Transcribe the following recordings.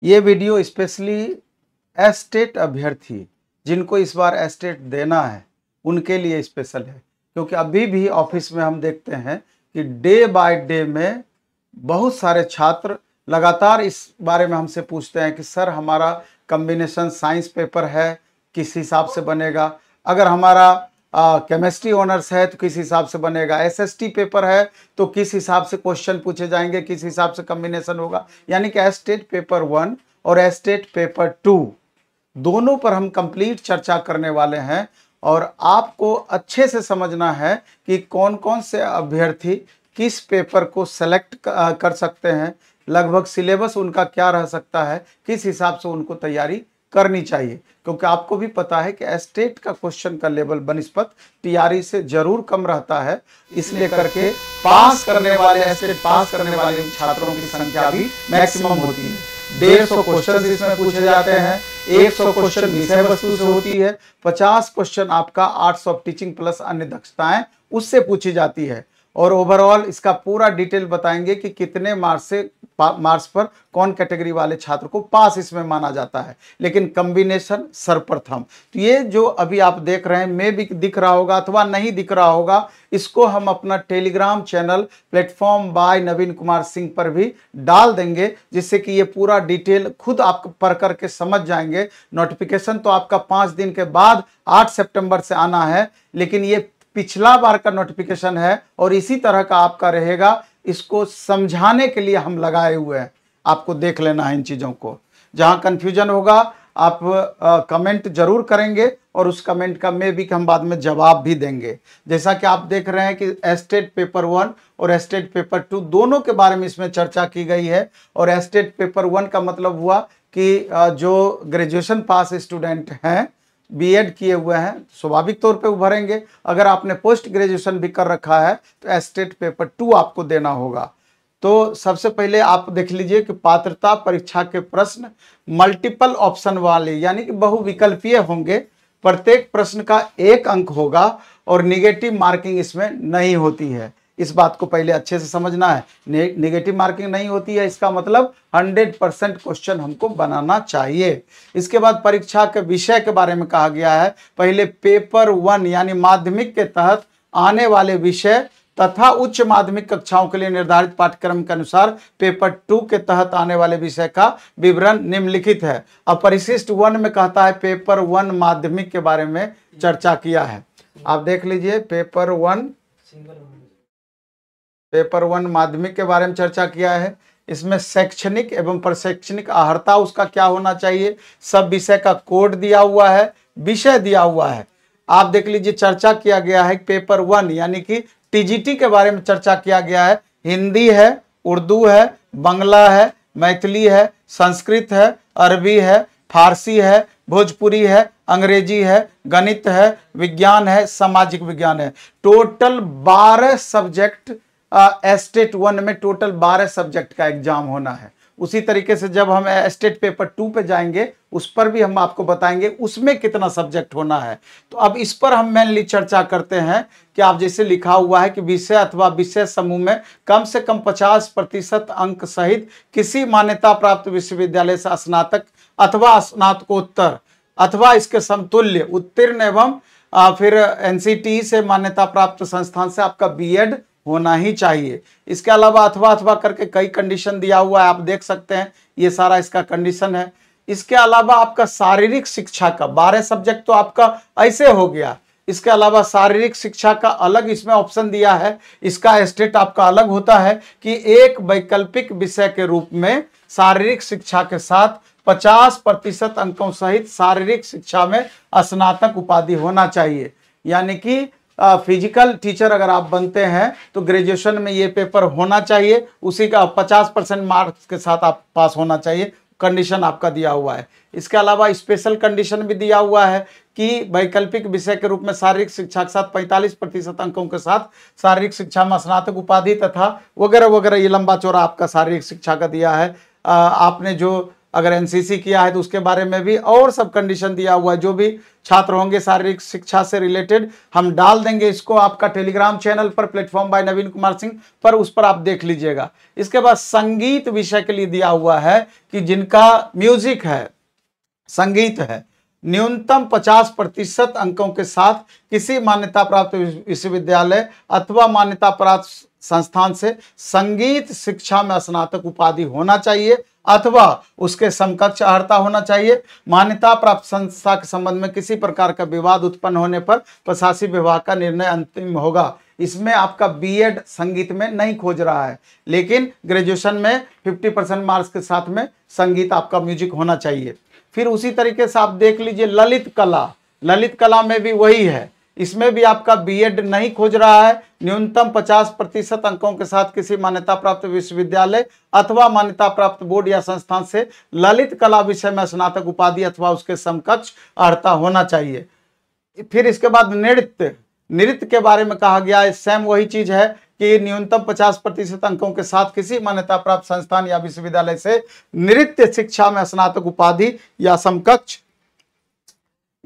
ये video specially estate अभ्यर्थी जिनको इस बार एस्टेट देना है उनके लिए स्पेशल है, क्योंकि अभी भी ऑफिस में हम देखते हैं कि डे बाय डे में बहुत सारे छात्र लगातार इस बारे में हमसे पूछते हैं कि सर हमारा कॉम्बिनेशन साइंस पेपर है किस हिसाब से बनेगा, अगर हमारा केमिस्ट्री ऑनर्स है तो किस हिसाब से बनेगा, एसएसटी पेपर है तो किस हिसाब से क्वेश्चन पूछे जाएंगे, किस हिसाब से कॉम्बिनेशन होगा। यानी कि एस्टेट पेपर 1 और एस्टेट पेपर 2 दोनों पर हम कंप्लीट चर्चा करने वाले हैं और आपको अच्छे से समझना है कि कौन कौन से अभ्यर्थी किस पेपर को सेलेक्ट कर सकते हैं, लगभग सिलेबस उनका क्या रह सकता है, किस हिसाब से उनको तैयारी करनी चाहिए। क्योंकि आपको भी पता है कि एस्टेट का क्वेश्चन का लेवल बनिस्पत टीआरई से जरूर कम रहता है, इसलिए करके पास करने वाले एस्टेट पास करने वाले छात्रों की संख्या भी मैक्सिमम होती है। 150 क्वेश्चन इसमें पूछे जाते हैं, 100 क्वेश्चन विषय वस्तु से होती है, 50 क्वेश्चन आपका आर्ट्स ऑफ टीचिंग प्लस अन्य दक्षताएं उससे पूछी जाती है। और ओवरऑल इसका पूरा डिटेल बताएंगे कि कितने मार्क्स पर कौन कैटेगरी वाले छात्र को पास इसमें माना जाता है। लेकिन कॉम्बिनेशन सर्वप्रथम, तो ये जो अभी आप देख रहे हैं में भी दिख रहा होगा अथवा नहीं दिख रहा होगा, इसको हम अपना टेलीग्राम चैनल प्लेटफॉर्म बाय नवीन कुमार सिंह पर भी डाल देंगे, जिससे कि ये पूरा डिटेल खुद आप पढ़ करके समझ जाएंगे। नोटिफिकेशन तो आपका 5 दिन के बाद 8 सितंबर से आना है, लेकिन ये पिछला बार का नोटिफिकेशन है और इसी तरह का आपका रहेगा। इसको समझाने के लिए हम लगाए हुए हैं, आपको देख लेना है इन चीज़ों को। जहां कंफ्यूजन होगा आप कमेंट जरूर करेंगे और उस कमेंट का में भी हम बाद में जवाब भी देंगे। जैसा कि आप देख रहे हैं कि एस्टेट पेपर 1 और एस्टेट पेपर 2 दोनों के बारे में इसमें चर्चा की गई है। और एस्टेट पेपर 1 का मतलब हुआ कि जो ग्रेजुएशन पास स्टूडेंट हैं, बीएड किए हुए हैं, स्वाभाविक तौर पे उभरेंगे। अगर आपने पोस्ट ग्रेजुएशन भी कर रखा है तो एस्टेट पेपर 2 आपको देना होगा। तो सबसे पहले आप देख लीजिए कि पात्रता परीक्षा के प्रश्न मल्टीपल ऑप्शन वाले यानी कि बहुविकल्पीय होंगे। प्रत्येक प्रश्न का 1 अंक होगा और निगेटिव मार्किंग इसमें नहीं होती है। इस बात को पहले अच्छे से समझना है। नेगेटिव मार्किंग नहीं होती है, इसका मतलब 100% क्वेश्चन हमको बनाना चाहिए। इसके बाद परीक्षा के विषय के बारे में कहा गया है। पहले पेपर 1 यानी माध्यमिक के तहत आने वाले विषय तथा उच्च माध्यमिक कक्षाओं के लिए निर्धारित पाठ्यक्रम के अनुसार पेपर 2 के तहत आने वाले विषय का विवरण निम्नलिखित है। अब परिशिष्ट 1 में कहता है पेपर 1 माध्यमिक के बारे में चर्चा किया है। आप देख लीजिए पेपर 1 माध्यमिक के बारे में चर्चा किया है। इसमें शैक्षणिक एवं प्रशैक्षणिक अर्हता उसका क्या होना चाहिए, सब विषय का कोड दिया हुआ है, विषय दिया हुआ है। आप देख लीजिए चर्चा किया गया है पेपर 1 यानी कि टीजीटी के बारे में चर्चा किया गया है। हिंदी है, उर्दू है, बांग्ला है, मैथिली है, संस्कृत है, अरबी है, फारसी है, भोजपुरी है, अंग्रेजी है, गणित है, विज्ञान है, सामाजिक विज्ञान है। टोटल 12 सब्जेक्ट एस्टेट 1 में टोटल 12 सब्जेक्ट का एग्जाम होना है। उसी तरीके से जब हम एस्टेट पेपर 2 पे जाएंगे उस पर भी हम आपको बताएंगे उसमें कितना सब्जेक्ट होना है। तो अब इस पर हम मेनली चर्चा करते हैं कि आप जैसे लिखा हुआ है कि विषय अथवा विषय समूह में कम से कम 50% अंक सहित किसी मान्यता प्राप्त विश्वविद्यालय से स्नातक अथवा स्नातकोत्तर अथवा इसके समतुल्य उत्तीर्ण एवं फिर एनसीटी से मान्यता प्राप्त संस्थान से आपका बीएड होना ही चाहिए। इसके अलावा अथवा करके कई कंडीशन दिया हुआ है, आप देख सकते हैं, ये सारा इसका कंडीशन है। इसके अलावा आपका शारीरिक शिक्षा का 12 सब्जेक्ट तो आपका ऐसे हो गया। इसके अलावा शारीरिक शिक्षा का अलग इसमें ऑप्शन दिया है। इसका एस्टेट आपका अलग होता है कि एक वैकल्पिक विषय के रूप में शारीरिक शिक्षा के साथ 50% अंकों सहित शारीरिक शिक्षा में स्नातक उपाधि होना चाहिए। यानी कि फिजिकल टीचर अगर आप बनते हैं तो ग्रेजुएशन में ये पेपर होना चाहिए, उसी का 50% मार्क्स के साथ आप पास होना चाहिए। कंडीशन आपका दिया हुआ है। इसके अलावा स्पेशल कंडीशन भी दिया हुआ है कि वैकल्पिक विषय के रूप में शारीरिक शिक्षा के साथ 45% अंकों के साथ शारीरिक शिक्षा में स्नातक उपाधि तथा वगैरह वगैरह, ये लंबा चौड़ा आपका शारीरिक शिक्षा का दिया है। आपने जो अगर एनसीसी किया है तो उसके बारे में भी, और सब कंडीशन दिया हुआ है। जो भी छात्र होंगे शारीरिक शिक्षा से रिलेटेड हम डाल देंगे इसको आपका टेलीग्राम चैनल पर, प्लेटफॉर्म बाय नवीन कुमार सिंह पर, उस पर आप देख लीजिएगा। इसके बाद संगीत विषय के लिए दिया हुआ है कि जिनका म्यूजिक है, संगीत है, न्यूनतम 50% अंकों के साथ किसी मान्यता प्राप्त विश्वविद्यालय अथवा मान्यता प्राप्त संस्थान से संगीत शिक्षा में स्नातक उपाधि होना चाहिए अथवा उसके समकक्ष अर्हता होना चाहिए। मान्यता प्राप्त संस्था के संबंध में किसी प्रकार का विवाद उत्पन्न होने पर प्रशासनिक विभाग का निर्णय अंतिम होगा। इसमें आपका बीएड संगीत में नहीं खोज रहा है, लेकिन ग्रेजुएशन में 50% मार्क्स के साथ में संगीत आपका म्यूजिक होना चाहिए। फिर उसी तरीके से आप देख लीजिए ललित कला, ललित कला में भी वही है, इसमें भी आपका बीएड नहीं खोज रहा है। न्यूनतम 50% अंकों के साथ किसी मान्यता प्राप्त विश्वविद्यालय अथवा मान्यता प्राप्त बोर्ड या संस्थान से ललित कला विषय में स्नातक उपाधि अथवा उसके समकक्ष अर्हता होना चाहिए। फिर इसके बाद नृत्य, नृत्य के बारे में कहा गया है, सेम वही चीज है कि न्यूनतम 50% अंकों के साथ किसी मान्यता प्राप्त संस्थान या विश्वविद्यालय से नृत्य शिक्षा में स्नातक उपाधि या समकक्ष,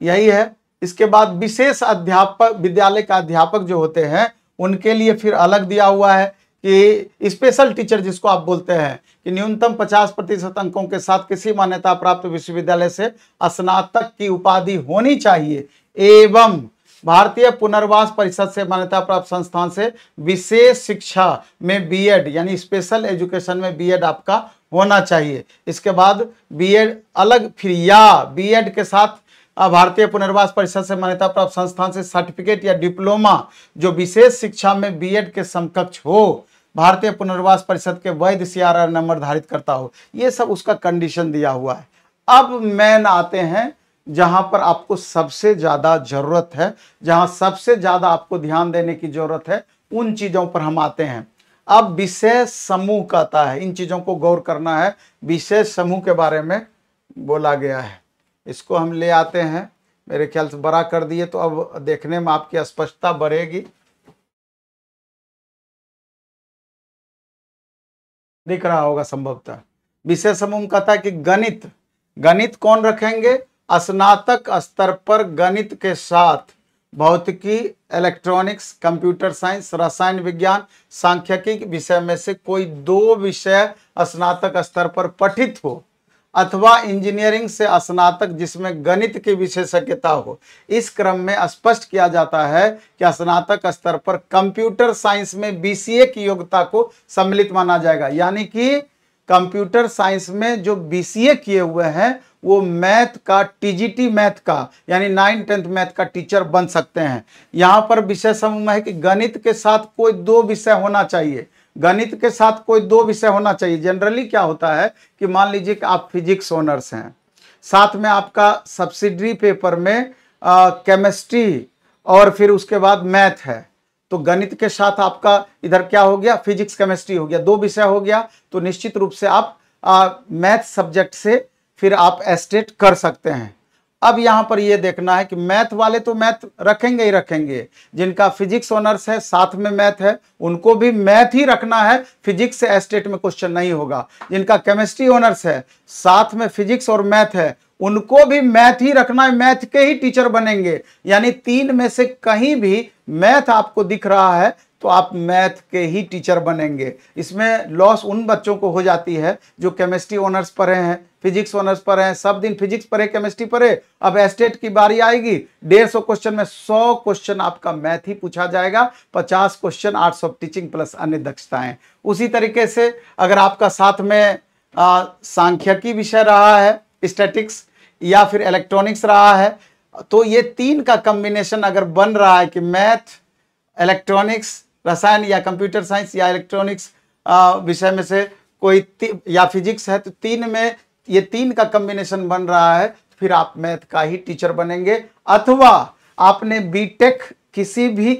यही है। इसके बाद विशेष अध्यापक, विद्यालय का अध्यापक जो होते हैं उनके लिए फिर अलग दिया हुआ है कि स्पेशल टीचर जिसको आप बोलते हैं कि न्यूनतम 50% अंकों के साथ किसी मान्यता प्राप्त विश्वविद्यालय से स्नातक की उपाधि होनी चाहिए एवं भारतीय पुनर्वास परिषद से मान्यता प्राप्त संस्थान से विशेष शिक्षा में बीएड यानी स्पेशल एजुकेशन में बीएड आपका होना चाहिए। इसके बाद बीएड अलग, फिर या बीएड के साथ भारतीय पुनर्वास परिषद से मान्यता प्राप्त संस्थान से सर्टिफिकेट या डिप्लोमा जो विशेष शिक्षा में बीएड के समकक्ष हो, भारतीय पुनर्वास परिषद के वैध सीआरआर नंबर धारित करता हो, ये सब उसका कंडीशन दिया हुआ है। अब मेन आते हैं जहां पर आपको सबसे ज्यादा जरूरत है, जहां सबसे ज्यादा आपको ध्यान देने की जरूरत है, उन चीजों पर हम आते हैं। अब विषय समूह कहता है, इन चीजों को गौर करना है। विषय समूह के बारे में बोला गया है, इसको हम ले आते हैं, मेरे ख्याल से बड़ा कर दिए तो अब देखने में आपकी स्पष्टता बढ़ेगी। दिख रहा होगा संभवतः। विषय समूह कहता है कि गणित, गणित कौन रखेंगे? स्नातक स्तर पर गणित के साथ भौतिकी, इलेक्ट्रॉनिक्स, कंप्यूटर साइंस, रसायन विज्ञान, सांख्यिकी विषय में से कोई 2 विषय स्नातक स्तर पर पठित हो अथवा इंजीनियरिंग से स्नातक जिसमें गणित की विशेषज्ञता हो। इस क्रम में स्पष्ट किया जाता है कि स्नातक स्तर पर कंप्यूटर साइंस में बीसीए की योग्यता को सम्मिलित माना जाएगा। यानी कि कंप्यूटर साइंस में जो बीसीए किए हुए हैं वो मैथ का, टीजीटी मैथ का यानी 9th-10th मैथ का टीचर बन सकते हैं। यहां पर विषय समूह में है कि गणित के साथ कोई 2 विषय होना चाहिए, गणित के साथ कोई 2 विषय होना चाहिए। जनरली क्या होता है कि मान लीजिए कि आप फिजिक्स ऑनर्स हैं, साथ में आपका सब्सिडरी पेपर में केमिस्ट्री और फिर उसके बाद मैथ है, तो गणित के साथ आपका इधर क्या हो गया, फिजिक्स केमिस्ट्री हो गया, 2 विषय हो गया। तो निश्चित रूप से आप मैथ सब्जेक्ट से फिर आप एस्टेट कर सकते हैं। अब यहां पर यह देखना है कि मैथ वाले तो मैथ रखेंगे ही रखेंगे, जिनका फिजिक्स ऑनर्स है साथ में मैथ है उनको भी मैथ ही रखना है, फिजिक्स से एस्टेट में क्वेश्चन नहीं होगा। जिनका केमिस्ट्री ऑनर्स है साथ में फिजिक्स और मैथ है उनको भी मैथ ही रखना है, मैथ के ही टीचर बनेंगे। यानी 3 में से कहीं भी मैथ आपको दिख रहा है तो आप मैथ के ही टीचर बनेंगे। इसमें लॉस उन बच्चों को हो जाती है जो केमिस्ट्री ऑनर्स पढ़े हैं, फिजिक्स ऑनर्स पढ़े हैं, सब दिन फिजिक्स पढ़े, केमिस्ट्री पढ़े, अब एस्टेट की बारी आएगी 150 क्वेश्चन में 100 क्वेश्चन आपका मैथ ही पूछा जाएगा, 50 question arts of teaching plus अन्य दक्षताएं। उसी तरीके से अगर आपका साथ में सांख्यिकी विषय रहा है, स्टैटिक्स या फिर इलेक्ट्रॉनिक्स रहा है, तो ये 3 का कॉम्बिनेशन अगर बन रहा है कि मैथ, इलेक्ट्रॉनिक्स, रसायन या कंप्यूटर साइंस या इलेक्ट्रॉनिक्स विषय में से कोई या फिजिक्स है, तो 3 में ये 3 का कॉम्बिनेशन बन रहा है, फिर आप मैथ का ही टीचर बनेंगे। अथवा आपने बीटेक किसी भी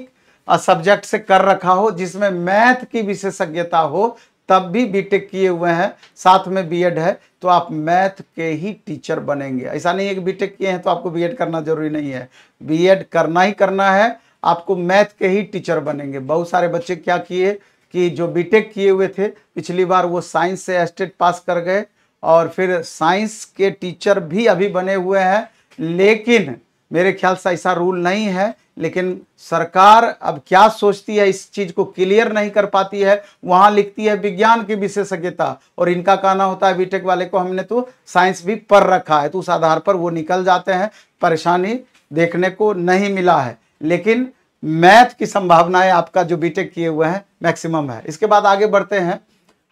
सब्जेक्ट से कर रखा हो जिसमें मैथ की विशेषज्ञता हो, तब भी बीटेक किए हुए हैं, साथ में बीएड है, तो आप मैथ के ही टीचर बनेंगे। ऐसा नहीं है कि बीटेक किए हैं तो आपको बीएड करना जरूरी नहीं है, बीएड करना ही करना है, आपको मैथ के ही टीचर बनेंगे। बहुत सारे बच्चे क्या किए कि जो बीटेक किए हुए थे पिछली बार वो साइंस से एस्टेट पास कर गए और फिर साइंस के टीचर भी अभी बने हुए हैं, लेकिन मेरे ख्याल से ऐसा रूल नहीं है। लेकिन सरकार अब क्या सोचती है, इस चीज को क्लियर नहीं कर पाती है। वहां लिखती है विज्ञान की विशेषज्ञता, और इनका कहना होता है बीटेक वाले को हमने तो साइंस भी पढ़ रखा है, तो उस आधार पर वो निकल जाते हैं। परेशानी देखने को नहीं मिला है, लेकिन मैथ की संभावनाएं आपका जो बीटेक किए हुए हैं मैक्सिमम है। इसके बाद आगे बढ़ते हैं,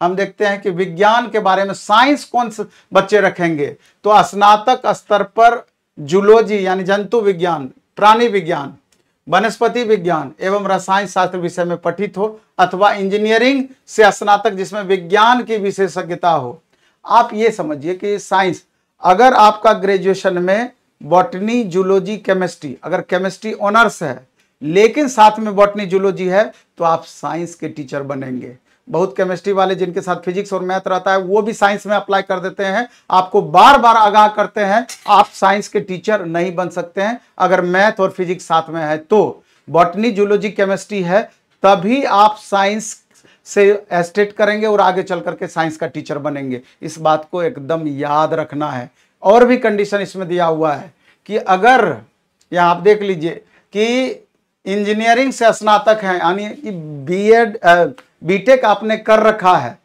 हम देखते हैं कि विज्ञान के बारे में साइंस कौन से बच्चे रखेंगे। तो स्नातक स्तर पर जूलॉजी यानी जंतु विज्ञान, प्राणी विज्ञान, वनस्पति विज्ञान एवं रसायन शास्त्र विषय में पठित हो, अथवा इंजीनियरिंग से स्नातक जिसमें विज्ञान की विशेषज्ञता हो। आप ये समझिए कि साइंस, अगर आपका ग्रेजुएशन में बॉटनी, जूलॉजी, केमिस्ट्री, अगर केमिस्ट्री ऑनर्स है लेकिन साथ में बॉटनी, जूलॉजी है, तो आप साइंस के टीचर बनेंगे। बहुत केमिस्ट्री वाले जिनके साथ फिजिक्स और मैथ रहता है वो भी साइंस में अप्लाई कर देते हैं। आपको बार बार आगाह करते हैं आप साइंस के टीचर नहीं बन सकते हैं अगर मैथ और फिजिक्स साथ में है। तो बॉटनी, जूलॉजी, केमिस्ट्री है तभी आप साइंस से एस्टेट करेंगे और आगे चल करके साइंस का टीचर बनेंगे। इस बात को एकदम याद रखना है। और भी कंडीशन इसमें दिया हुआ है कि अगर यहां आप देख लीजिए कि इंजीनियरिंग से स्नातक है, यानी कि बीएड, बीटेक आपने कर रखा है,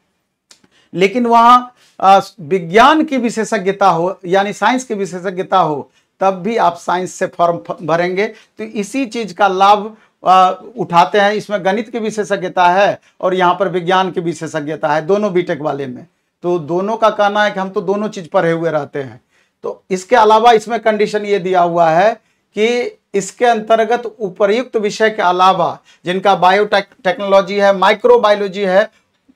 लेकिन वहां विज्ञान की विशेषज्ञता हो यानी साइंस की विशेषज्ञता हो, तब भी आप साइंस से फॉर्म भरेंगे। तो इसी चीज का लाभ उठाते हैं। इसमें गणित की विशेषज्ञता है और यहाँ पर विज्ञान की विशेषज्ञता है, दोनों बीटेक वाले में। तो दोनों का कहना है कि हम तो दोनों चीज पढ़े हुए रहते हैं। तो इसके अलावा इसमें कंडीशन ये दिया हुआ है कि इसके अंतर्गत उपर्युक्त विषय के अलावा जिनका बायोटेक्नोलॉजी है, माइक्रोबायोलॉजी है,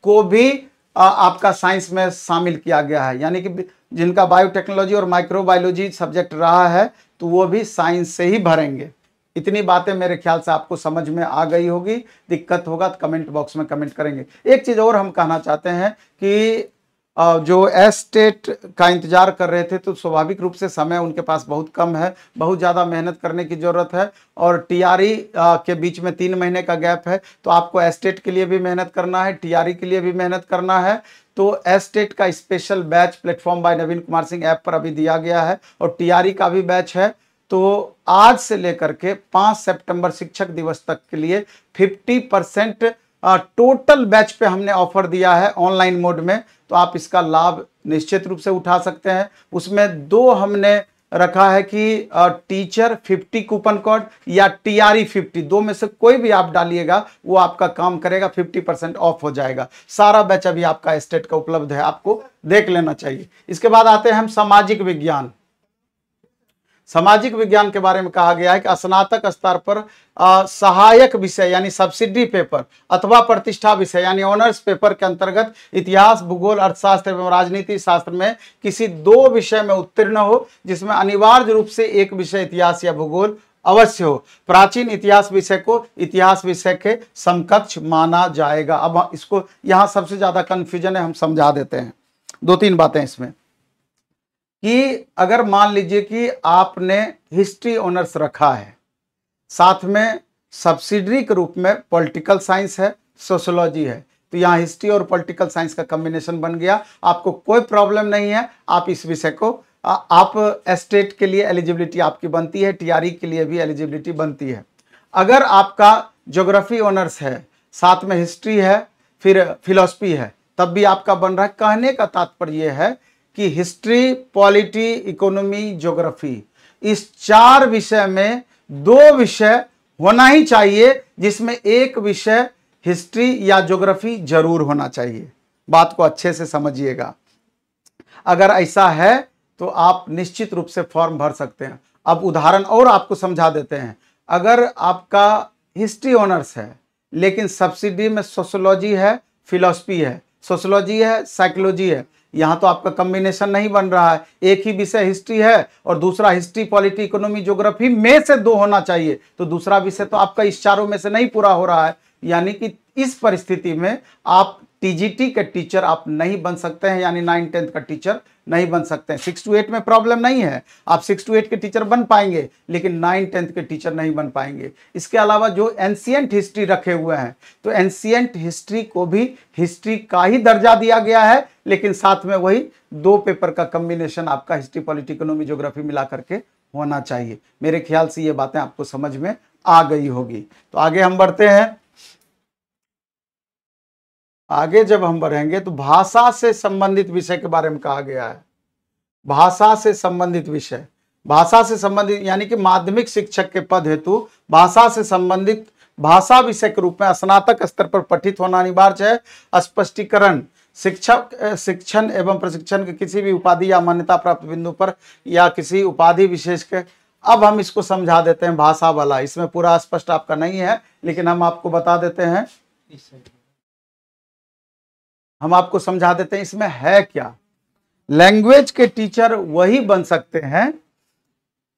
को भी आपका साइंस में शामिल किया गया है। यानी कि जिनका बायोटेक्नोलॉजी और माइक्रोबायोलॉजी सब्जेक्ट रहा है तो वो भी साइंस से ही भरेंगे। इतनी बातें मेरे ख्याल से आपको समझ में आ गई होगी। दिक्कत होगा तो कमेंट बॉक्स में कमेंट करेंगे। एक चीज़ और हम कहना चाहते हैं कि जो एस्टेट का इंतजार कर रहे थे तो स्वाभाविक रूप से समय उनके पास बहुत कम है, बहुत ज़्यादा मेहनत करने की ज़रूरत है, और टीआरई के बीच में 3 महीने का गैप है। तो आपको एस्टेट के लिए भी मेहनत करना है, टीआरई के लिए भी मेहनत करना है। तो एस्टेट का स्पेशल बैच प्लेटफॉर्म बाय नवीन कुमार सिंह ऐप पर अभी दिया गया है, और टीआरई का भी बैच है। तो आज से लेकर के 5 सितंबर शिक्षक दिवस तक के लिए 50% टोटल बैच पे हमने ऑफर दिया है ऑनलाइन मोड में। तो आप इसका लाभ निश्चित रूप से उठा सकते हैं। उसमें 2 हमने रखा है कि टीचर 50 कूपन कोड या टीआरई 50, 2 में से कोई भी आप डालिएगा वो आपका काम करेगा, 50% ऑफ हो जाएगा। सारा बैच अभी आपका एस्टेट का उपलब्ध है, आपको देख लेना चाहिए। इसके बाद आते हैं हम सामाजिक विज्ञान। सामाजिक विज्ञान के बारे में कहा गया है कि स्नातक स्तर पर सहायक विषय यानी सब्सिडी पेपर अथवा प्रतिष्ठा विषय यानी ऑनर्स पेपर के अंतर्गत इतिहास, भूगोल, अर्थशास्त्र एवं राजनीति शास्त्र में किसी 2 विषय में उत्तीर्ण हो, जिसमें अनिवार्य रूप से एक विषय इतिहास या भूगोल अवश्य हो। प्राचीन इतिहास विषय को इतिहास विषय के समकक्ष माना जाएगा। अब इसको यहाँ सबसे ज्यादा कंफ्यूजन है, हम समझा देते हैं। 2-3 बातें इसमें कि अगर मान लीजिए कि आपने हिस्ट्री ऑनर्स रखा है, साथ में सब्सिडरी के रूप में पॉलिटिकल साइंस है, सोशियोलॉजी है, तो यहाँ हिस्ट्री और पॉलिटिकल साइंस का कॉम्बिनेशन बन गया। आपको कोई प्रॉब्लम नहीं है, आप इस विषय को आप एस्टेट के लिए एलिजिबिलिटी आपकी बनती है, टीआरई के लिए भी एलिजिबिलिटी बनती है। अगर आपका ज्योग्राफी ऑनर्स है, साथ में हिस्ट्री है, फिर फिलॉसफी है, तब भी आपका बन रहा है। कहने का तात्पर्य यह है कि हिस्ट्री, पॉलिटी, इकोनॉमी, ज्योग्राफी, इस 4 विषय में 2 विषय होना ही चाहिए, जिसमें एक विषय हिस्ट्री या ज्योग्राफी जरूर होना चाहिए। बात को अच्छे से समझिएगा। अगर ऐसा है तो आप निश्चित रूप से फॉर्म भर सकते हैं। अब उदाहरण और आपको समझा देते हैं। अगर आपका हिस्ट्री ऑनर्स है लेकिन सब्सिडी में सोशियोलॉजी है, फिलॉसफी है, सोशियोलॉजी है, साइकोलॉजी है, यहाँ तो आपका कॉम्बिनेशन नहीं बन रहा है। एक ही विषय हिस्ट्री है और दूसरा हिस्ट्री, पॉलिटी, इकोनॉमी, ज्योग्राफी में से 2 होना चाहिए, तो दूसरा विषय तो आपका इस 4 में से नहीं पूरा हो रहा है। यानी कि इस परिस्थिति में आप टीजीटी के टीचर आप नहीं बन सकते हैं, यानी 9 10th का टीचर नहीं बन सकते हैं। 6 to 8 में प्रॉब्लम नहीं है, आप 6 to 8 के टीचर बन पाएंगे, लेकिन 9 10th के टीचर नहीं बन पाएंगे। इसके अलावा जो एंशिएंट हिस्ट्री रखे हुए हैं, तो एंशिएंट हिस्ट्री को भी हिस्ट्री का ही दर्जा दिया गया है, लेकिन साथ में वही 2 पेपर का कॉम्बिनेशन आपका हिस्ट्री, पॉलिटी, इकोनॉमी, ज्योग्राफी मिला करके होना चाहिए। मेरे ख्याल से ये बातें आपको समझ में आ गई होगी। तो आगे हम बढ़ते हैं। आगे जब हम बढ़ेंगे तो भाषा से संबंधित विषय के बारे में कहा गया है। भाषा से संबंधित विषय, भाषा से संबंधित यानी कि माध्यमिक शिक्षक के पद हेतु भाषा से संबंधित भाषा विषय के रूप में स्नातक स्तर पर पठित होना अनिवार्य है। स्पष्टीकरण, शिक्षण एवं प्रशिक्षण के किसी भी उपाधि या मान्यता प्राप्त बिंदु पर या किसी उपाधि विशेष के। अब हम इसको समझा देते हैं भाषा वाला, इसमें पूरा स्पष्ट आपका नहीं है, लेकिन हम आपको बता देते हैं, हम आपको समझा देते हैं इसमें है क्या। लैंग्वेज के टीचर वही बन सकते हैं,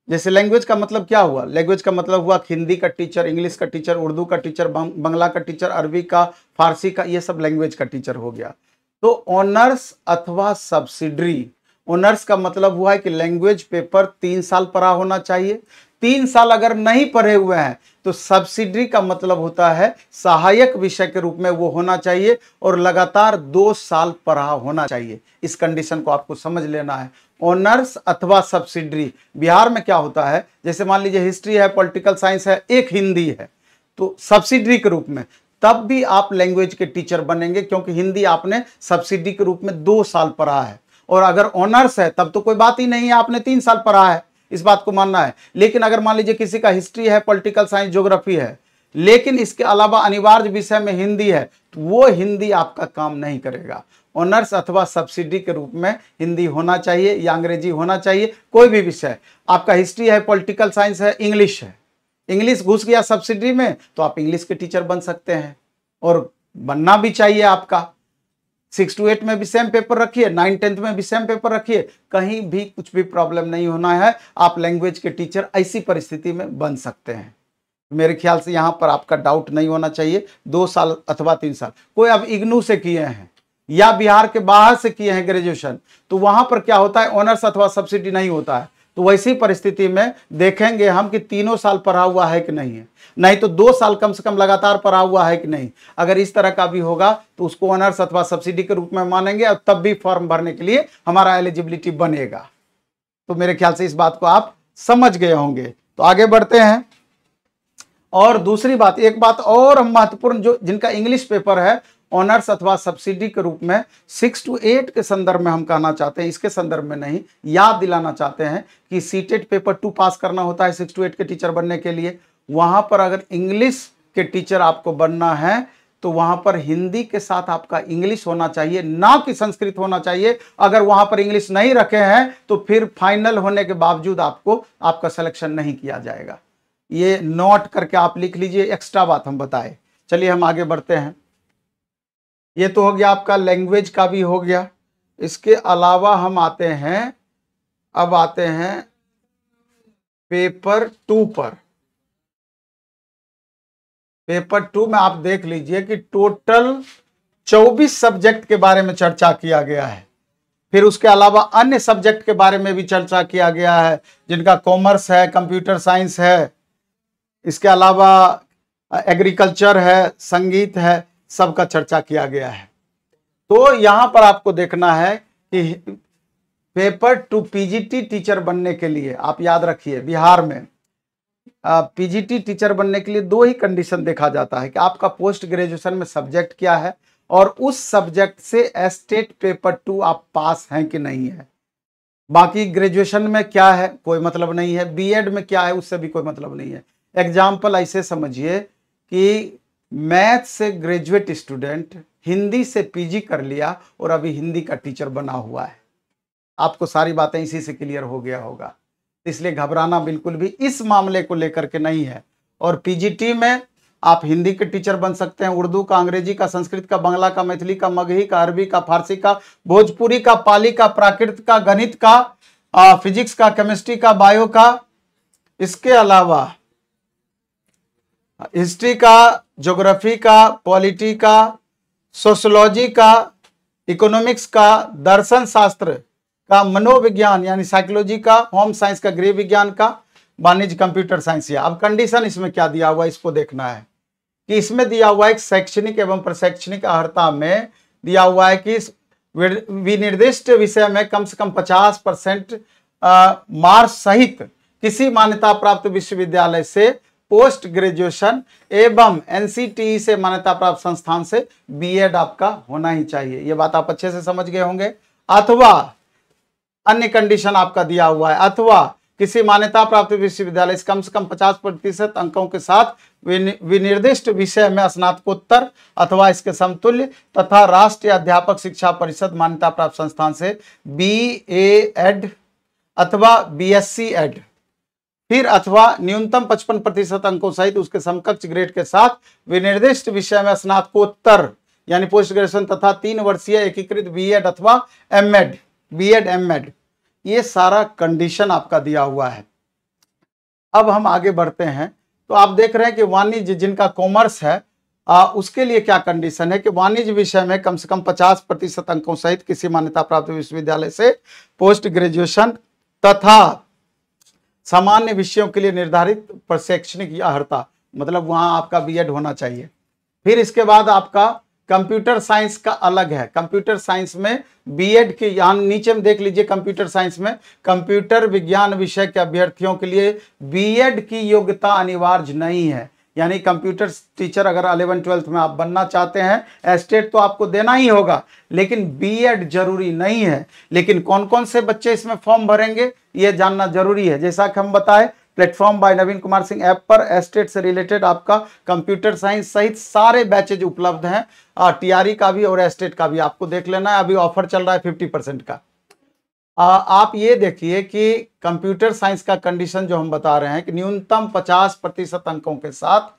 जैसे लैंग्वेज का मतलब क्या हुआ, लैंग्वेज का मतलब हुआ हिंदी का टीचर, इंग्लिश का टीचर, उर्दू का टीचर, बंगला का टीचर, अरबी का, फारसी का, ये सब लैंग्वेज का टीचर हो गया। तो ऑनर्स अथवा सब्सिडरी, ऑनर्स का मतलब हुआ है कि लैंग्वेज पेपर 3 साल पढ़ा होना चाहिए। 3 साल अगर नहीं पढ़े हुए हैं तो सब्सिडरी का मतलब होता है सहायक विषय के रूप में वो होना चाहिए और लगातार 2 साल पढ़ा होना चाहिए। इस कंडीशन को आपको समझ लेना है। ऑनर्स अथवा सब्सिडरी, बिहार में क्या होता है, जैसे मान लीजिए हिस्ट्री है, पॉलिटिकल साइंस है, एक हिंदी है, तो सब्सिडरी के रूप में तब भी आप लैंग्वेज के टीचर बनेंगे, क्योंकि हिंदी आपने सब्सिडी के रूप में 2 साल पढ़ा है। और अगर ऑनर्स है तब तो कोई बात ही नहीं है, आपने 3 साल पढ़ा है, इस बात को मानना है। लेकिन अगर मान लीजिए किसी का हिस्ट्री है, पॉलिटिकल साइंस, ज्योग्राफी है, लेकिन इसके अलावा अनिवार्य विषय में हिंदी है, तो वो हिंदी आपका काम नहीं करेगा। ऑनर्स अथवा सब्सिडी के रूप में हिंदी होना चाहिए या अंग्रेजी होना चाहिए, कोई भी विषय। आपका हिस्ट्री है, पॉलिटिकल साइंस है, इंग्लिश है, इंग्लिश घुस गया सब्सिडी में तो आप इंग्लिश के टीचर बन सकते हैं, और बनना भी चाहिए आपका। 6 to 8 में भी सेम पेपर रखिए, 9 10th में भी सेम पेपर रखिए, कहीं भी कुछ भी प्रॉब्लम नहीं होना है। आप लैंग्वेज के टीचर ऐसी परिस्थिति में बन सकते हैं। मेरे ख्याल से यहाँ पर आपका डाउट नहीं होना चाहिए। 2 साल अथवा 3 साल, कोई अब इग्नू से किए हैं या बिहार के बाहर से किए हैं ग्रेजुएशन, तो वहां पर क्या होता है, ऑनर्स अथवा सब्सिडी नहीं होता है। तो वैसी परिस्थिति में देखेंगे हम कि 3 साल पढ़ा हुआ है कि नहीं है, नहीं तो 2 साल कम से कम लगातार पढ़ा हुआ है कि नहीं। अगर इस तरह का भी होगा तो उसको ऑनर्स अथवा सब्सिडी के रूप में मानेंगे, और तब भी फॉर्म भरने के लिए हमारा एलिजिबिलिटी बनेगा। तो मेरे ख्याल से इस बात को आप समझ गए होंगे। तो आगे बढ़ते हैं। और दूसरी बात, एक बात और महत्वपूर्ण, जो जिनका इंग्लिश पेपर है ऑनर्स अथवा सब्सिडी के रूप में 6 to 8 के संदर्भ में हम कहना चाहते हैं, इसके संदर्भ में नहीं, याद दिलाना चाहते हैं कि सीटेट पेपर 2 पास करना होता है 6 to 8 के टीचर बनने के लिए। वहां पर अगर इंग्लिश के टीचर आपको बनना है तो वहां पर हिंदी के साथ आपका इंग्लिश होना चाहिए, ना कि संस्कृत होना चाहिए। अगर वहां पर इंग्लिश नहीं रखे हैं तो फिर फाइनल होने के बावजूद आपको आपका सिलेक्शन नहीं किया जाएगा। ये नोट करके आप लिख लीजिए, एक्स्ट्रा बात हम बताए। चलिए हम आगे बढ़ते हैं। ये तो हो गया आपका लैंग्वेज का भी हो गया। इसके अलावा हम आते हैं, अब आते हैं पेपर 2 पर। पेपर 2 में आप देख लीजिए कि टोटल 24 सब्जेक्ट के बारे में चर्चा किया गया है। फिर उसके अलावा अन्य सब्जेक्ट के बारे में भी चर्चा किया गया है, जिनका कॉमर्स है, कंप्यूटर साइंस है, इसके अलावा एग्रीकल्चर है, संगीत है, सबका चर्चा किया गया है। तो यहां पर आपको देखना है कि पेपर 2 पीजीटी टीचर बनने के लिए आप याद रखिए, बिहार में पीजीटी टीचर बनने के लिए 2 ही कंडीशन देखा जाता है कि आपका पोस्ट ग्रेजुएशन में सब्जेक्ट क्या है और उस सब्जेक्ट से स्टेट पेपर 2 आप पास हैं कि नहीं है। बाकी ग्रेजुएशन में क्या है कोई मतलब नहीं है, बीएड में क्या है उससे भी कोई मतलब नहीं है। एग्जाम्पल ऐसे समझिए कि मैथ से ग्रेजुएट स्टूडेंट हिंदी से पीजी कर लिया और अभी हिंदी का टीचर बना हुआ है। आपको सारी बातें इसी से क्लियर हो गया होगा, इसलिए घबराना बिल्कुल भी इस मामले को लेकर के नहीं है। और पीजीटी में आप हिंदी के टीचर बन सकते हैं, उर्दू का, अंग्रेजी का, संस्कृत का, बांग्ला का, मैथिली का, मगही का, अरबी का, फारसी का, भोजपुरी का, पाली का, प्राकृत का, गणित का, फिजिक्स का, केमिस्ट्री का, बायो का, इसके अलावा हिस्ट्री का, ज्योग्राफी का, पॉलिटी का, सोशियोलॉजी का, इकोनॉमिक्स का, दर्शन शास्त्र का, मनोविज्ञान यानी साइकोलॉजी का, होम साइंस का, गृह विज्ञान का, वाणिज्य कंप्यूटर साइंस। या अब कंडीशन इसमें क्या दिया हुआ है इसको देखना है कि इसमें दिया हुआ है शैक्षणिक एवं प्रशैक्षणिक अर्हता में दिया हुआ है कि विनिर्दिष्ट विषय में कम से कम 50% मार्क्स सहित किसी मान्यता प्राप्त विश्वविद्यालय से पोस्ट ग्रेजुएशन एवं एनसीटीई से मान्यता प्राप्त संस्थान से बीएड आपका होना ही चाहिए। ये बात आप अच्छे से समझ गए होंगे। अथवा अन्य कंडीशन आपका दिया हुआ है, अथवा किसी मान्यता प्राप्त विश्वविद्यालय से कम 50% अंकों के साथ विनिर्दिष्ट विषय में स्नातकोत्तर अथवा इसके समतुल्य तथा राष्ट्रीय अध्यापक शिक्षा परिषद मान्यता प्राप्त संस्थान से BA.Ed अथवा BSc.Ed, फिर अथवा न्यूनतम 55% अंकों सहित उसके समकक्ष ग्रेड के साथ विनिर्दिष्ट विषय में स्नातकोत्तर यानी पोस्ट ग्रेजुएशन तथा 3 वर्षीय एकीकृत बीएड अथवा एमएड। ये सारा कंडीशन आपका दिया हुआ है। अब हम आगे बढ़ते हैं तो आप देख रहे हैं कि वाणिज्य जिनका कॉमर्स है उसके लिए क्या कंडीशन है कि वाणिज्य विषय में कम से कम 50% अंकों सहित किसी मान्यता प्राप्त विश्वविद्यालय से पोस्ट ग्रेजुएशन तथा सामान्य विषयों के लिए निर्धारित प्रशैक्षणिक अर्हता, मतलब वहां आपका बीएड होना चाहिए। फिर इसके बाद आपका कंप्यूटर साइंस का अलग है। कंप्यूटर साइंस में बीएड के यहाँ नीचे में देख लीजिए, कंप्यूटर साइंस में कंप्यूटर विज्ञान विषय के अभ्यर्थियों के लिए बीएड की योग्यता अनिवार्य नहीं है। यानी कंप्यूटर टीचर अगर 11-12 में आप बनना चाहते हैं, एस्टेट तो आपको देना ही होगा, लेकिन बीएड जरूरी नहीं है। लेकिन कौन कौन से बच्चे इसमें फॉर्म भरेंगे ये जानना जरूरी है। जैसा कि हम बताएं, प्लेटफॉर्म बाय नवीन कुमार सिंह ऐप पर एस्टेट से रिलेटेड आपका कंप्यूटर साइंस सहित सारे बैचेज उपलब्ध हैं। टीआरई का भी और एस्टेट का भी आपको देख लेना है। अभी ऑफर चल रहा है 50% का। आप ये देखिए कि कंप्यूटर साइंस का कंडीशन जो हम बता रहे हैं कि न्यूनतम 50% अंकों के साथ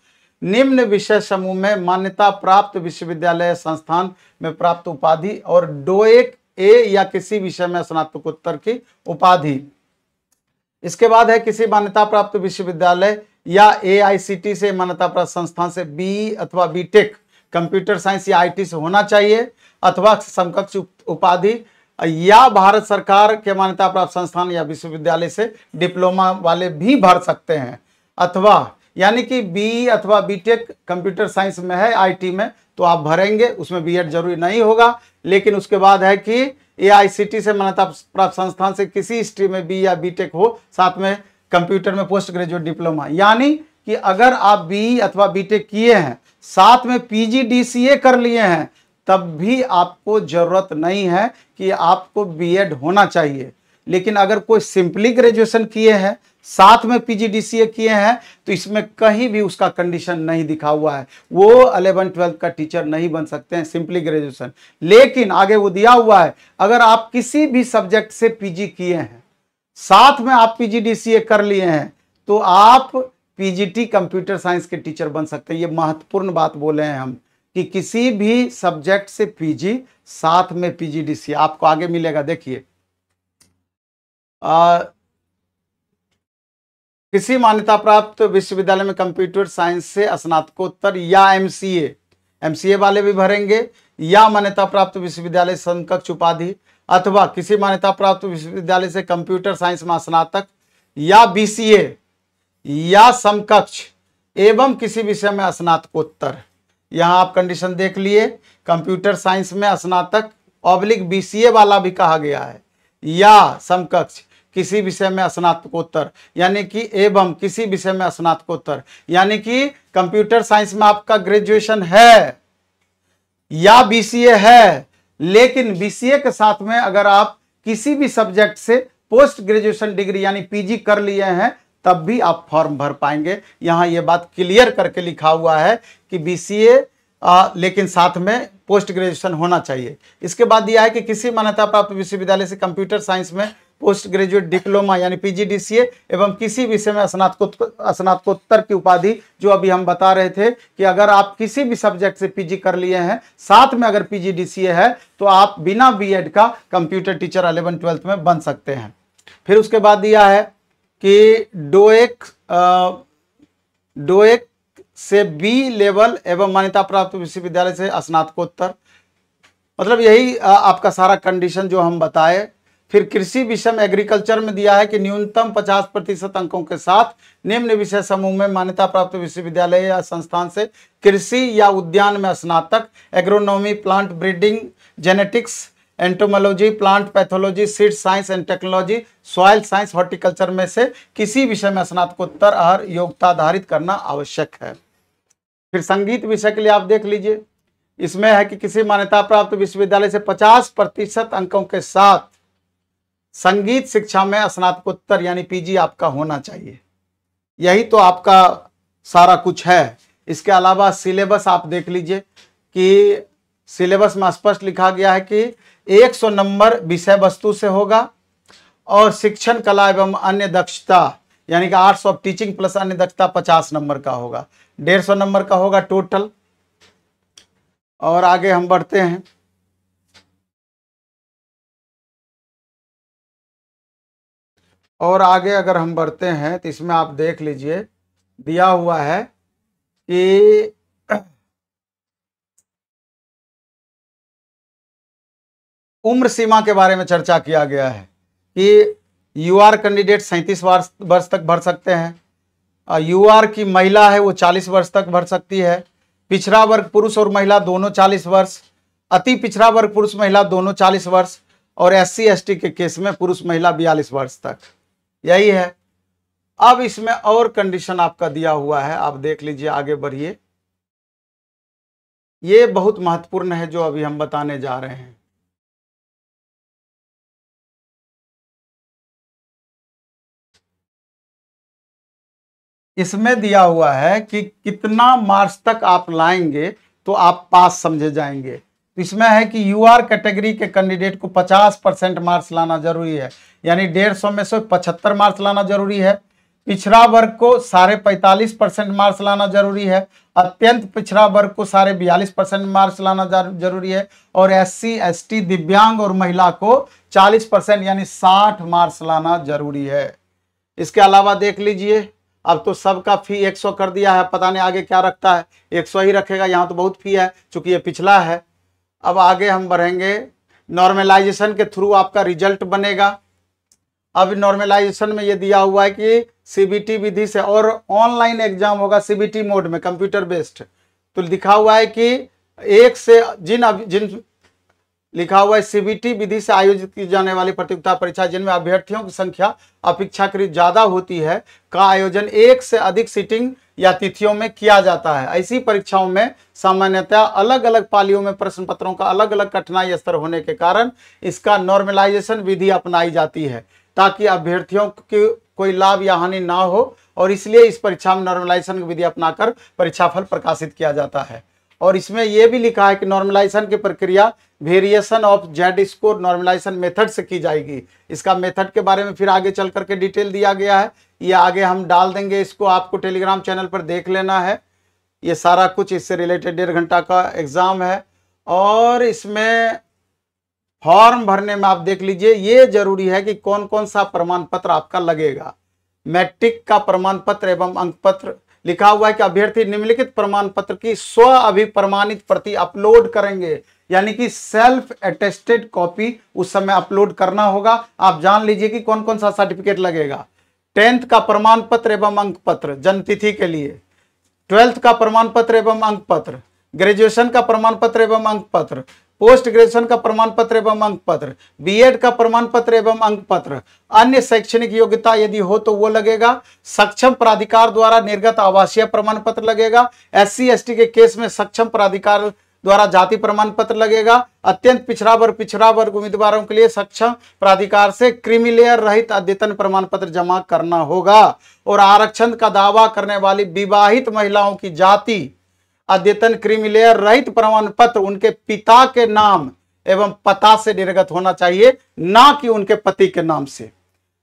निम्न विषय समूह में मान्यता प्राप्त विश्वविद्यालय संस्थान में प्राप्त उपाधि और डोएक ए या किसी विषय में स्नातकोत्तर की उपाधि। इसके बाद है किसी मान्यता प्राप्त विश्वविद्यालय या एआईसीटी से मान्यता प्राप्त संस्थान से बी अथवा बीटेक कंप्यूटर साइंस या आईटी से होना चाहिए अथवा समकक्ष उपाधि, या भारत सरकार के मान्यता प्राप्त संस्थान या विश्वविद्यालय से डिप्लोमा वाले भी भर सकते हैं। अथवा यानी कि बी अथवा बीटेक कंप्यूटर साइंस में है, आईटी में, तो आप भरेंगे, उसमें बीएड जरूरी नहीं होगा। लेकिन उसके बाद है कि एआईसीटी से मान्यता प्राप्त संस्थान से किसी स्ट्रीम में बी या बीटेक हो, साथ में कंप्यूटर में पोस्ट ग्रेजुएट डिप्लोमा। यानी कि अगर आप बी अथवा बीटेक किए हैं, साथ में पीजीडीसीए कर लिए हैं, तब भी आपको जरूरत नहीं है कि आपको बीएड होना चाहिए। लेकिन अगर कोई सिंपली ग्रेजुएशन किए हैं, साथ में पीजीडीसीए किए हैं, तो इसमें कहीं भी उसका कंडीशन नहीं दिखा हुआ है, वो 11-12 का टीचर नहीं बन सकते हैं, सिंपली ग्रेजुएशन। लेकिन आगे वो दिया हुआ है, अगर आप किसी भी सब्जेक्ट से पीजी किए हैं, साथ में आप पीजीडीसीए कर लिए हैं, तो आप पीजीटी कंप्यूटर साइंस के टीचर बन सकते हैं। ये महत्वपूर्ण बात बोले हैं हम कि किसी भी सब्जेक्ट से पीजी, साथ में पीजीडीसीए आपको आगे मिलेगा। देखिए, किसी मान्यता प्राप्त विश्वविद्यालय में कंप्यूटर साइंस से स्नातकोत्तर या एमसीए वाले भी भरेंगे, या मान्यता प्राप्त विश्वविद्यालय समकक्ष उपाधि, अथवा किसी मान्यता प्राप्त विश्वविद्यालय से कंप्यूटर साइंस में स्नातक या बीसीए या समकक्ष एवं किसी विषय में स्नातकोत्तर। यहां आप कंडीशन देख लिए, कंप्यूटर साइंस में स्नातक ऑब्लिक बीसीए वाला भी कहा गया है, या समकक्ष किसी विषय में स्नातकोत्तर, यानी कि एवं किसी विषय में स्नातकोत्तर, यानी कि कंप्यूटर साइंस में आपका ग्रेजुएशन है या बीसीए है, लेकिन बीसीए के साथ में अगर आप किसी भी सब्जेक्ट से पोस्ट ग्रेजुएशन डिग्री यानी पीजी कर लिए हैं, तब भी आप फॉर्म भर पाएंगे। यहां यह बात क्लियर करके लिखा हुआ है कि बीसीए लेकिन साथ में पोस्ट ग्रेजुएशन होना चाहिए। इसके बाद दिया है कि किसी मान्यता प्राप्त विश्वविद्यालय से कंप्यूटर साइंस में पोस्ट ग्रेजुएट डिप्लोमा यानी पीजीडीसीए एवं किसी विषय में स्नातकोत्तर की उपाधि, जो अभी हम बता रहे थे कि अगर आप किसी भी सब्जेक्ट से पीजी कर लिए हैं, साथ में अगर पीजीडीसीए है, तो आप बिना बीएड का कंप्यूटर टीचर 11-12 में बन सकते हैं। फिर उसके बाद दिया है कि डोएक से बी लेवल एवं मान्यता प्राप्त विश्वविद्यालय से स्नातकोत्तर मतलब यही आपका सारा कंडीशन जो हम बताए। फिर कृषि विषय में एग्रीकल्चर में दिया है कि न्यूनतम 50% अंकों के साथ निम्न विषय समूह में मान्यता प्राप्त विश्वविद्यालय या संस्थान से कृषि या उद्यान में स्नातक, agronomy, plant breeding, genetics, entomology, plant pathology, seed science and technology, soil science, horticulture में से किसी विषय में स्नातकोत्तर अर्ह योग्यता धारित करना आवश्यक है। फिर संगीत विषय के लिए आप देख लीजिए, इसमें है कि किसी मान्यता प्राप्त विश्वविद्यालय से 50% अंकों के साथ संगीत शिक्षा में स्नातकोत्तर यानी पीजी आपका होना चाहिए। यही तो आपका सारा कुछ है। इसके अलावा सिलेबस आप देख लीजिए कि सिलेबस में स्पष्ट लिखा गया है कि 100 नंबर विषय वस्तु से होगा और शिक्षण कला एवं अन्य दक्षता यानी कि आर्ट्स ऑफ टीचिंग प्लस अन्य दक्षता 50 नंबर का होगा, 150 नंबर का होगा टोटल। और आगे हम बढ़ते हैं। और आगे अगर हम बढ़ते हैं तो इसमें आप देख लीजिए दिया हुआ है कि उम्र सीमा के बारे में चर्चा किया गया है कि यूआर कैंडिडेट 37 वर्ष तक भर सकते हैं। यूआर की महिला है वो 40 वर्ष तक भर सकती है। पिछड़ा वर्ग पुरुष और महिला दोनों 40 वर्ष, अति पिछड़ा वर्ग पुरुष महिला दोनों 40 वर्ष और SC ST के केस में पुरुष महिला 42 वर्ष तक। यही है। अब इसमें और कंडीशन आपका दिया हुआ है, आप देख लीजिए, आगे बढ़िए। ये बहुत महत्वपूर्ण है जो अभी हम बताने जा रहे हैं। इसमें दिया हुआ है कि कितना मार्क्स तक आप लाएंगे तो आप पास समझे जाएंगे। इसमें है कि यूआर कैटेगरी के कैंडिडेट को 50% मार्क्स लाना जरूरी है, यानी 150 में से 75 मार्क्स लाना जरूरी है। पिछड़ा वर्ग को 45.5% मार्क्स लाना जरूरी है। अत्यंत पिछड़ा वर्ग को 42.5% मार्क्स लाना जरूरी है। और SC ST दिव्यांग और महिला को 40% यानी 60 मार्क्स लाना जरूरी है। इसके अलावा देख लीजिए, अब तो सबका फी 100 कर दिया है, पता नहीं आगे क्या रखता है, 100 ही रखेगा। यहाँ तो बहुत फी है चूंकि ये पिछला है। अब आगे हम बढ़ेंगे। नॉर्मलाइजेशन के थ्रू आपका रिजल्ट बनेगा। अब नॉर्मलाइजेशन में ये दिया हुआ है कि CBT विधि से और ऑनलाइन एग्जाम होगा CBT मोड में, कंप्यूटर बेस्ड। तो लिखा हुआ है कि एक से जिन लिखा हुआ है CBT विधि से आयोजित की जाने वाली प्रतियोगिता परीक्षा जिनमें अभ्यर्थियों की संख्या अपेक्षाकृत ज्यादा होती है का आयोजन एक से अधिक सीटिंग या तिथियों में किया जाता है। ऐसी परीक्षाओं में सामान्यतः अलग अलग पालियों में प्रश्न पत्रों का अलग अलग कठिनाई स्तर होने के कारण इसका नॉर्मलाइजेशन विधि अपनाई जाती है ताकि अभ्यर्थियों की कोई लाभ या हानि ना हो, और इसलिए इस परीक्षा में नॉर्मलाइजेशन विधि अपनाकर परीक्षाफल प्रकाशित किया जाता है। और इसमें यह भी लिखा है कि नॉर्मलाइजेशन की प्रक्रिया variation of Z score normalization method से की जाएगी। इसका मेथड के बारे में फिर आगे चल करके डिटेल दिया गया है, ये आगे हम डाल देंगे, इसको आपको टेलीग्राम चैनल पर देख लेना है। ये सारा कुछ इससे रिलेटेड 1.5 घंटा का एग्जाम है। और इसमें फॉर्म भरने में आप देख लीजिए, ये जरूरी है कि कौन कौन सा प्रमाण पत्र आपका लगेगा। मैट्रिक का प्रमाण पत्र एवं अंक पत्र लिखा हुआ है कि अभ्यर्थी निम्नलिखित प्रमाण पत्र की स्व अभिप्रमाणित प्रति अपलोड करेंगे, यानी कि सेल्फ अटेस्टेड कॉपी उस समय अपलोड करना होगा। आप जान लीजिए कि कौन कौन सा सर्टिफिकेट लगेगा। 10th का प्रमाण पत्र एवं अंक पत्र जन्मतिथि के लिए, 12th का प्रमाण पत्र एवं अंक पत्र, ग्रेजुएशन का प्रमाण पत्र एवं अंक पत्र, पोस्ट ग्रेजुएशन का प्रमाण पत्र एवं अंक पत्र, बीएड का प्रमाण पत्र एवं अंक पत्र, अन्य शैक्षणिक योग्यता यदि हो तो वो लगेगा। सक्षम प्राधिकार द्वारा निर्गत आवासीय प्रमाण पत्र लगेगा। SC ST के केस में सक्षम प्राधिकार द्वारा जाति प्रमाण पत्र लगेगा। अत्यंत पिछड़ा वर्ग उम्मीदवारों के लिए सक्षम प्राधिकार से क्रीमीलेयर रहित अद्यतन प्रमाण पत्र जमा करना होगा। और आरक्षण का दावा करने वाली विवाहित महिलाओं की जाति अद्यतन क्रीमीलेयर रहित प्रमाण पत्र उनके पिता के नाम एवं पता से निर्गत होना चाहिए, ना कि उनके पति के नाम से।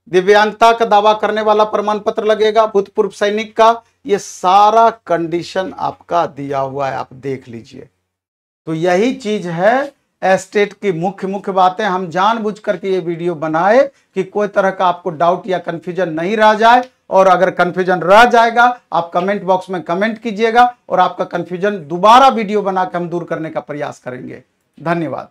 दिव्यांगता का दावा करने वाला प्रमाण पत्र लगेगा, भूतपूर्व सैनिक का। ये सारा कंडीशन आपका दिया हुआ है, आप देख लीजिए। तो यही चीज है एस्टेट की मुख्य बातें। हम जानबूझ करके ये वीडियो बनाए कि कोई तरह का आपको डाउट या कंफ्यूजन नहीं रह जाए। और अगर कंफ्यूजन रह जाएगा आप कमेंट बॉक्स में कमेंट कीजिएगा और आपका कंफ्यूजन दोबारा वीडियो बना के हम दूर करने का प्रयास करेंगे। धन्यवाद।